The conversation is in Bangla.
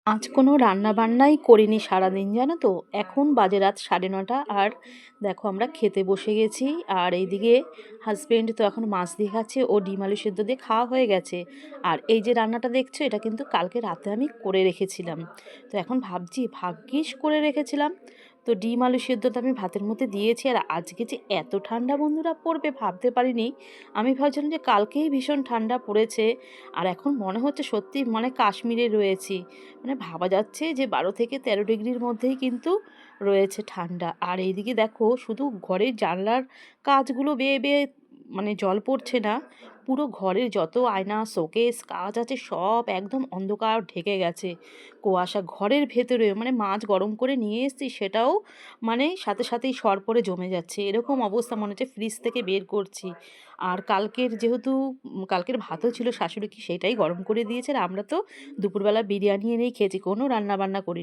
আজ কোনো রান্না-বান্নাই করিনি সারাদিন, জানো তো? এখন বাজে রাত 9:30 আর দেখো আমরা খেতে বসে গেছি। আর এইদিকে হাসব্যান্ড তো এখন মাছ দিয়ে খাচ্ছে, ও ডিম আলু সেদ্ধ দিয়ে খাওয়া হয়ে গেছে। আর এই যে রান্নাটা দেখছো, এটা কিন্তু কালকে রাতে আমি করে রেখেছিলাম। তো এখন ভাবছি ভাগ্যিস করে রেখেছিলাম। তো ডিম আলু সেদ্ধ তো আমি ভাতের মধ্যে দিয়েছি, আর আজকে যে এত ঠান্ডা বন্ধুরা পড়বে ভাবতে পারিনি। আমি ভাবছিলাম যে কালকেই ভীষণ ঠান্ডা পড়েছে, আর এখন মনে হচ্ছে সত্যি মানে কাশ্মীরে রয়েছি। মানে ভাবা যাচ্ছে যে 12 থেকে 13 ডিগ্রির মধ্যেই কিন্তু রয়েছে ঠান্ডা। আর এইদিকে দেখো শুধু ঘরের জানলার কাচগুলো বেয়ে বেয়ে মানে জল পড়ছে না, পুরো ঘরের যত আয়না শোকেস কাচ আছে সব একদম অন্ধকার ঢেকে গেছে। কুয়াশা ঘরের ভেতরে, মানে মাছ গরম করে নিয়ে এসেছি সেটাও মানে সাথে সাথেই সরপরে জমে যাচ্ছে, এরকম অবস্থা, মনে হচ্ছে ফ্রিজ থেকে বের করছি। আর কালকের যেহেতু কালকের ভাতও ছিল, শাশুড়ি কি সেটাই গরম করে দিয়েছে, আর আমরা তো দুপুরবেলা বিরিয়ানি এনেই খেয়েছি, কোনো রান্না বান্না করিনি।